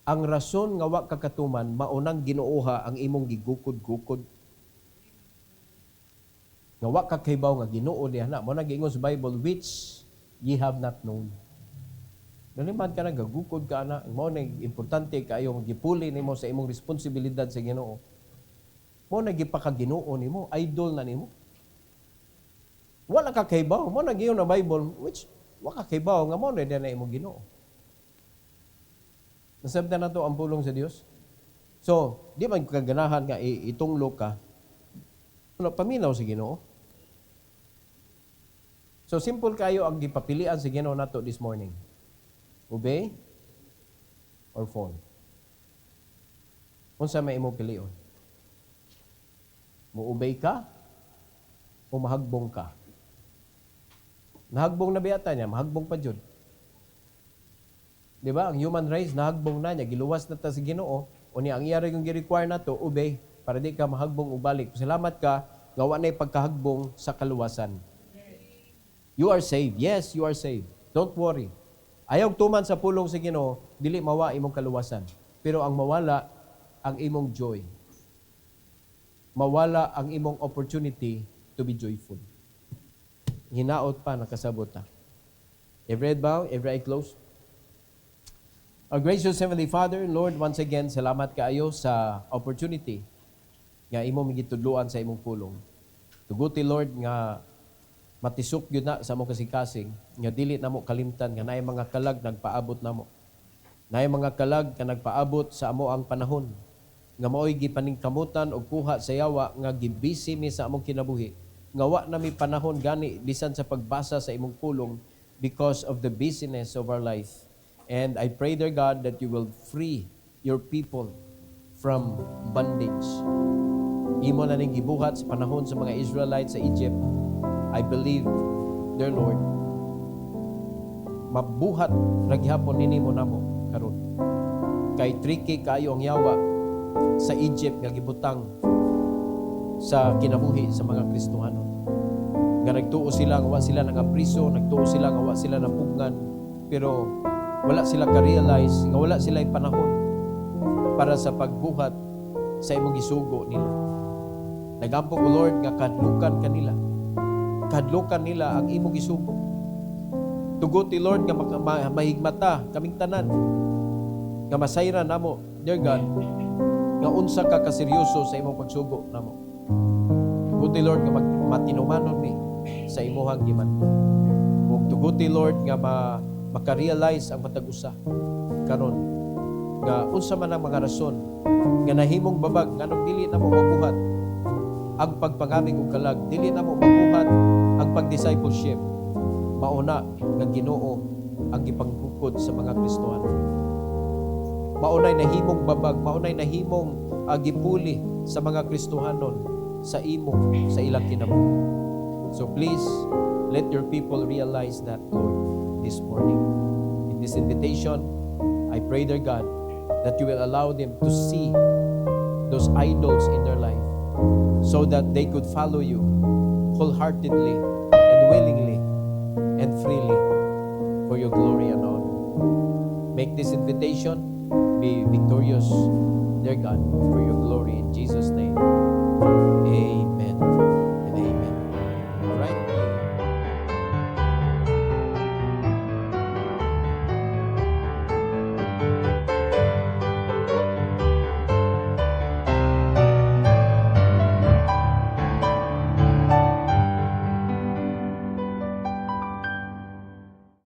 Ang rason nga wa ka katuman, maunang Ginooha ang imong gigukod-gukod. Nga wa ka kaybaw nga Ginoo diha na. Mao nag-ingon sa Bible, which ye have not known. Naliman ka na, gagukod ka na. Mao nang importante kayong gipuli nimo sa imong responsibilidad sa Ginoo. Mao nagipaka-Ginoo nimo, idol na nimo. Wala ka kaybaw. Mao nag-ingon na Bible, which wa ka kaybaw nga mao na imong Ginoo. Nasabtan na to ang pulong sa Dios. So, di man kaganahan nga itunglo ka. Ano paminaw sa Ginoo? So simple kayo ang gipapilian sa Ginoo nato this morning. Obey or fall. Unsa may imong pilion? Mo-obey ka o mahagbong ka? Nahagbong na biyata niya, mahagbong pa jud. Di ba? Ang human race, nahagbong na niya, giluwas na ta sa Ginoo, o niya, ang iyari kong gi-require na to, obey, para di ka mahagbong ubalik. Salamat ka, gawa na pagkahagbong sa kaluwasan. You are saved. Yes, you are saved. Don't worry. Ayaw tuman sa pulong sa Ginoo, dili mawa imong kaluwasan. Pero ang mawala, ang imong joy. Mawala ang imong opportunity to be joyful. Hinaot pa, nakasabot ta. Every head bow, every eye closed. Our gracious Heavenly Father, Lord, once again, salamat kaayo sa opportunity nga imo migitudluan sa imong pulong. Tuguti, Lord, nga matisok yun na sa among kasing-kasing, nga dili na mo kalimtan, nga naay mga kalag nagpaabot na mo. Naay mga kalag nga nagpaabot sa amo ang panahon, nga mao'y gipaningkamutan o kuha sa yawa, nga gibisi mi sa among kinabuhi. Nga wa na mi panahon gani, bisan sa pagbasa sa imong pulong, because of the busyness of our life. And I pray, dear God, that you will free your people from bondage. Imo na ning gibuhat sa panahon sa mga Israelites sa Egypt. I believe, dear Lord, mabuhat ragyapon ninimo namo karon. Kay tricky kayo ang yawa sa Egypt nga gibutang sa kinabuhi sa mga Kristohanon. Nga nagtuo sila nga wa sila nagapriso, nagtuo sila nga wa sila napugnan, pero wala sila ka-realize nga wala sila yung panahon para sa pagbuhat sa imong gisugo nila. Nagampo ko, Lord, nga kadlukan kanila. Kadlukan nila ang imong gisugo. Tuguti, Lord, nga mahigmata kaming tanan. Nga masayran namo, dear God, nga unsa ka kaseryoso sa imong pagsugo namo. Tuguti, Lord, nga matinumanon mi sa imuhang giman. Ug tuguti, Lord, nga maka-realize ang matag usa karon nga unsa man ang mga rason nga nahimong babag nganong dili na mo mabuhat ang pagpangamig og kalag, dili na mo mabuhat ang pag-discipleship. Mauna nga Ginoo ang gipangbukod sa mga Kristohano. Maunay nahimong babag, maunay nahimong gipuli sa mga Kristohanon sa imo sa ilang kinabuhi. So please let your people realize that, Lord, this morning. In this invitation, I pray, dear God, that you will allow them to see those idols in their life so that they could follow you wholeheartedly and willingly and freely for your glory and honor. Make this invitation be victorious, dear God, for your glory. In Jesus' name, amen.